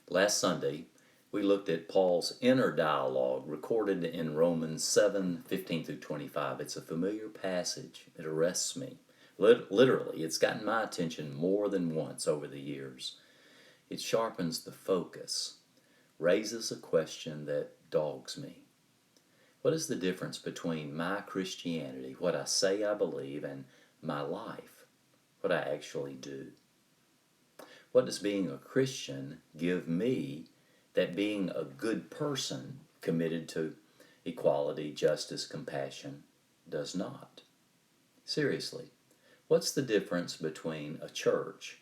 Last Sunday, we looked at Paul's inner dialogue recorded in Romans 7:15 through 25. It's a familiar passage. It arrests me. Literally, it's gotten my attention more than once over the years. It sharpens the focus, raises a question that dogs me. What is the difference between my Christianity, what I say I believe, and my life, what I actually do? What does being a Christian give me that being a good person committed to equality, justice, compassion does not? Seriously, what's the difference between a church,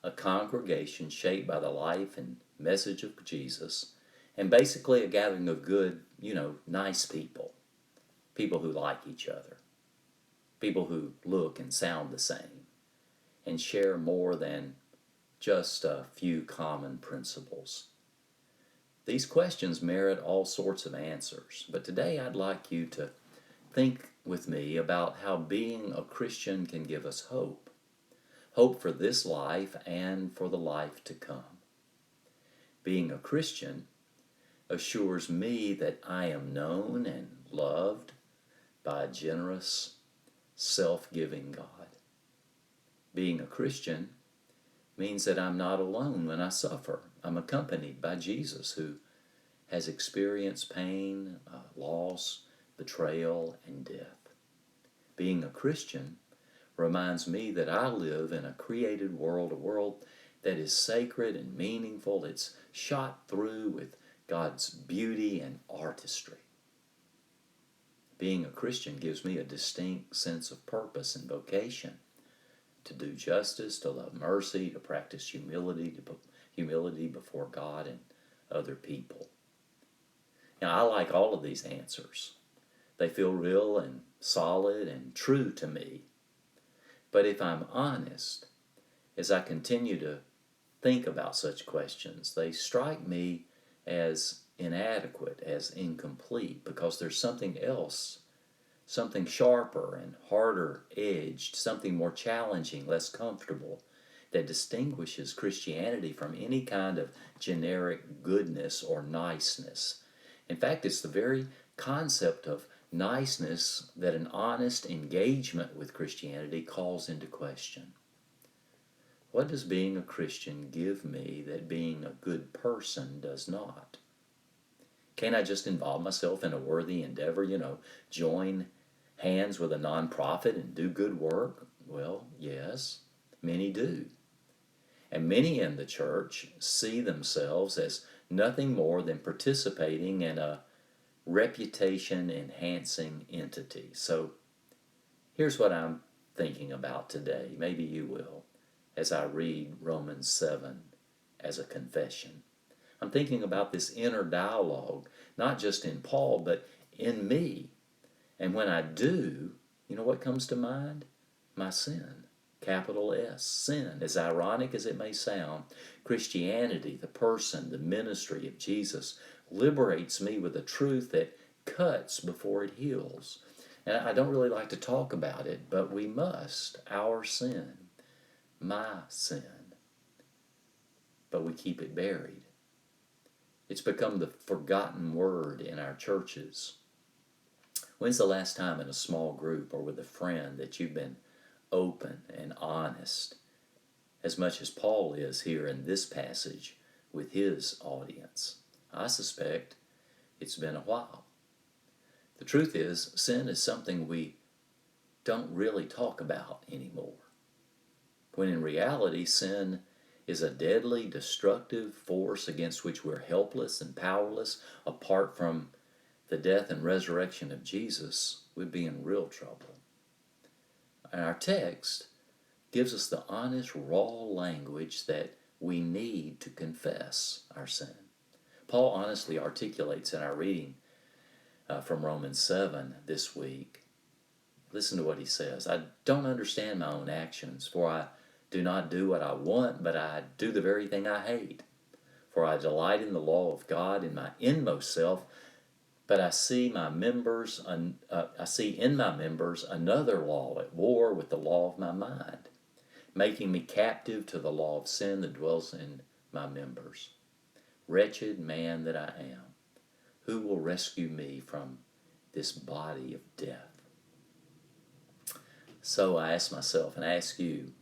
a congregation shaped by the life and message of Jesus, and basically a gathering of good, nice people, people who like each other, people who look and sound the same, and share more than just a few common principles? These questions merit all sorts of answers, but today I'd like you to think with me about how being a Christian can give us hope. Hope for this life and for the life to come. Being a Christian assures me that I am known and loved by a generous, self-giving God. Being a Christian means that I'm not alone when I suffer. I'm accompanied by Jesus, who has experienced pain, loss, betrayal, and death. Being a Christian reminds me that I live in a created world, a world that is sacred and meaningful. It's shot through with God's beauty and artistry. Being a Christian gives me a distinct sense of purpose and vocation: to do justice, to love mercy, to practice humility before God and other people. Now, I like all of these answers. They feel real and solid and true to me. But if I'm honest, as I continue to think about such questions, they strike me as inadequate, as incomplete, because there's something else, something sharper and harder edged, something more challenging, less comfortable, that distinguishes Christianity from any kind of generic goodness or niceness. In fact, it's the very concept of niceness that an honest engagement with Christianity calls into question. What does being a Christian give me that being a good person does not? Can't I just involve myself in a worthy endeavor, join hands with a nonprofit and do good work? Well, yes, many do. And many in the church see themselves as nothing more than participating in a reputation-enhancing entity. So here's what I'm thinking about today. Maybe you will, as I read Romans 7 as a confession. I'm thinking about this inner dialogue, not just in Paul, but in me. And when I do, you know what comes to mind? My sin. Capital S, sin. As ironic as it may sound, Christianity, the person, the ministry of Jesus, liberates me with a truth that cuts before it heals. And I don't really like to talk about it, but we must. Our sin, my sin. But we keep it buried. It's become the forgotten word in our churches. When's the last time in a small group or with a friend that you've been open and honest, as much as Paul is here in this passage with his audience? I suspect it's been a while. The truth is, sin is something we don't really talk about anymore, when in reality sin is a deadly, destructive force against which we're helpless and powerless. Apart from the death and resurrection of Jesus, we'd be in real trouble. And our text gives us the honest, raw language that we need to confess our sin. Paul honestly articulates in our reading from Romans 7 this week. Listen to what he says. I don't understand my own actions, for I do not do what I want, but I do the very thing I hate. For I delight in the law of God in my inmost self, but I see in my members another law at war with the law of my mind, making me captive to the law of sin that dwells in my members. Wretched man that I am, who will rescue me from this body of death? So I ask myself, and I ask you,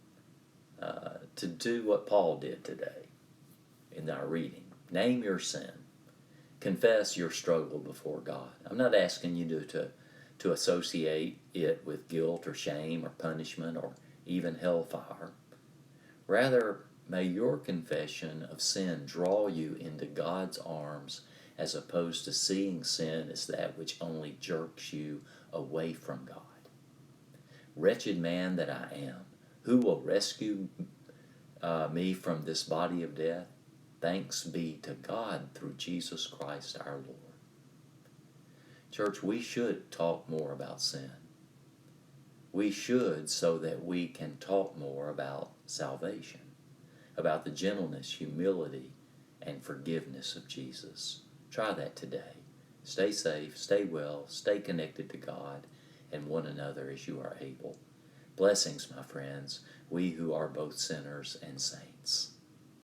to do what Paul did today in our reading. Name your sin. Confess your struggle before God. I'm not asking you to associate it with guilt or shame or punishment or even hellfire. Rather, may your confession of sin draw you into God's arms as opposed to seeing sin as that which only jerks you away from God. Wretched man that I am, who will rescue me from this body of death? Thanks be to God through Jesus Christ our Lord. Church, we should talk more about sin. We should, so that we can talk more about salvation, about the gentleness, humility, and forgiveness of Jesus. Try that today. Stay safe, stay well, stay connected to God and one another as you are able. Blessings, my friends, we who are both sinners and saints.